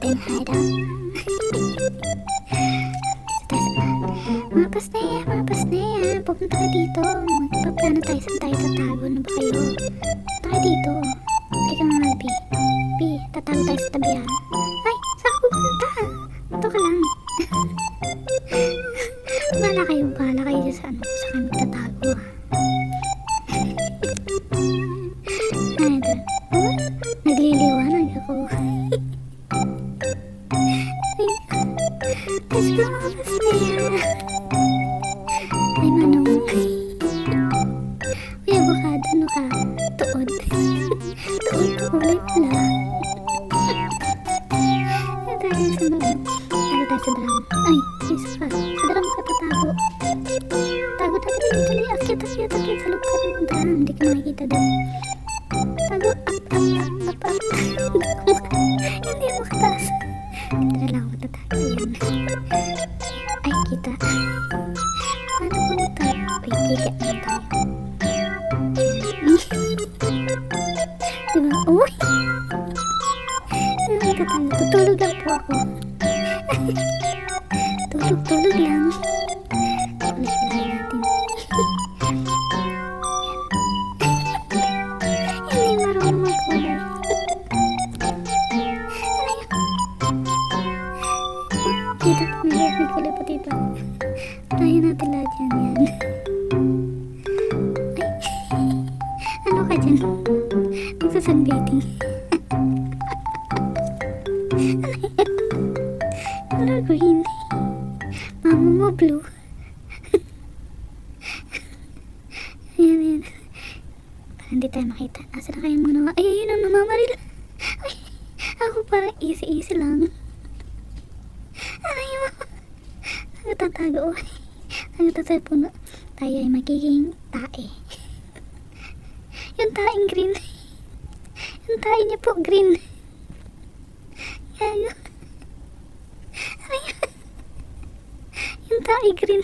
ating hideout. Mga pasnaya, pupunta ka dito. Magpaplano tayo, saan tayo tatago na ba kayo? Punta ka dito. Hindi ka mga B, tatago tayo sa tabihan. Ay, saan ka pupunta? Ito ka lang. Bahala kayo dyan sa ano, sa kayo magtatago. Ay, nagliliwanag ako. Let's go, pasnaya. Ay, manong. Uy, avocado, ano ka? Tuod. Tuod, kulay pala. Tayo sa drum. Ay, isa ka. Sa drum ka tatago. Tago, dali. Akyat sa loob ka ng drum. Hindi ka makikita doon. Tago, up. Hindi mo kataas. Dito na lang ako tatago. Ay, kita. Paano ko na tayo? Pagtiga na tayo. Diba? Uy! Nakita tayo. Tutulog lang po ako. Tulog lang. Kulay natin. Hindi marunong magkulay. Dito po may kulay puti pa. Tayo natin lahat yan. Ay. Ano ka dyan? Nagsasunbathing. Ano green? Mama mo blue. Ayan. Parang hindi tayo makita. Asa na kayo muna? Ay, ayun ang namamaril. Ay, ako parang easy lang. Ay, nagtatago. Nagtatago puno. Tayo ay magiging tae. Yung taeng green. Yung tae niya po green. Yan. Yung tae green.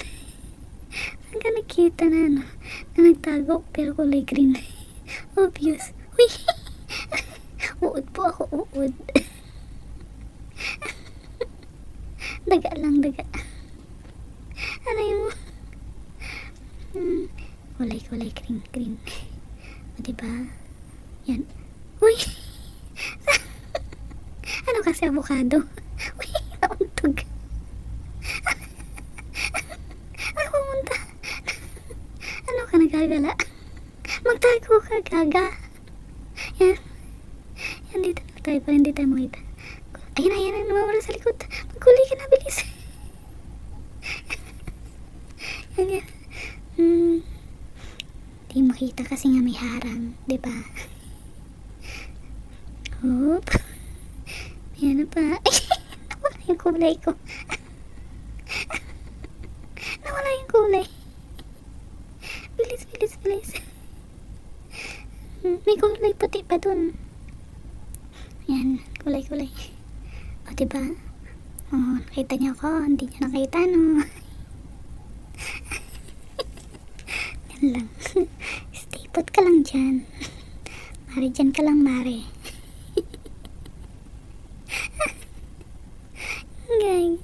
Hanggang nakita na ano. Na nagtago pero kulay green. Obvious. Uy! Uod po ako. Uod. Daga lang. Ano yung kulay green. O diba? Yan. Uy! Ano kasi avocado? Uy! Nauntog. Ano pumunta? Ano ka nagagala? Magtago ka, gaga. Yan. Dito na tayo para hindi tayo makita. Ayan. Namawala sa likod. Magkulay ka na, bilis. Yan. Di makita kasi nga may harang, diba? Hop. Yan na pa. Ay, nawala yung kulay ko. Nawala yung kulay. Bilis. May kulay puti pa dun. Yan, kulay. O, diba? O, nakita niyo ako. Hindi niyo nakita, no? Yan lang. Stay put ka lang dyan. Mare, dyan ka lang, Mare. Gay.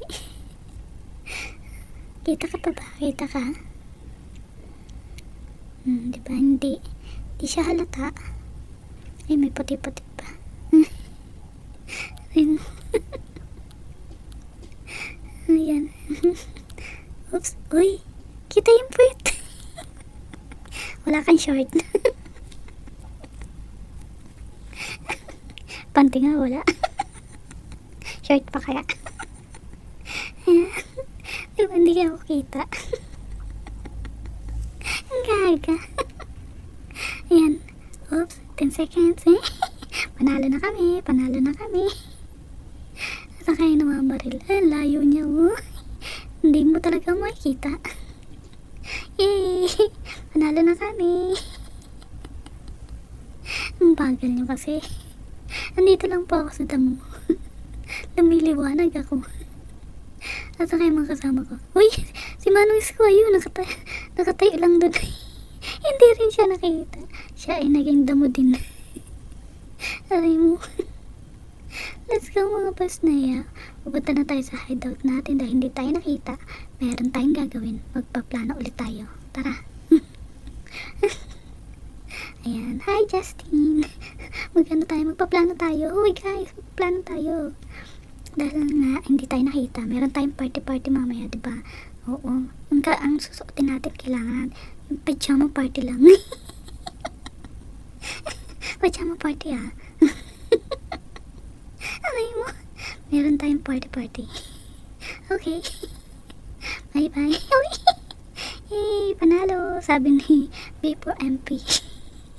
Kita ka pa ba? Kita ka? Diba? Hindi siya halata. Ay, may puti-puti pa. Ayan. Oops. Uy, kita yung puwit. Wala kang short. Panty nga wala. Short pa kaya. Diba hindi ka ako kita? Ang gaga. Ayan. Oops. 10 seconds. Panalo na kami. Asa kayo namamaril? Ang layo niya. Hindi mo talaga makikita. Yay! Panalo na kami. Ang bagal niyo kasi. Andito lang po ako sa damo. Lumiliwanag ako. Asa kayo mga kasama ko? Uy! Si Manong Isko ayun. Nakatayo lang doon. Hindi rin siya nakita. Siya ay naging damo din. Aray mo. Let's go mga Pasnaya. Pupunta na tayo sa hideout natin dahil hindi tayo nakita. Meron tayong gagawin. Magpaplano ulit tayo. Tara. Ayan. Hi Justin. Magpaplano tayo. Uy guys, magpaplano tayo. Dahil nga hindi tayo nakita. Meron tayong party mamaya, diba? Oo. Ang susuotin natin kailangan yung pajama party lang. Pajama party Ay mo. Meron tayong party. Okay. Bye. Yay, panalo. Sabi ni B4MP.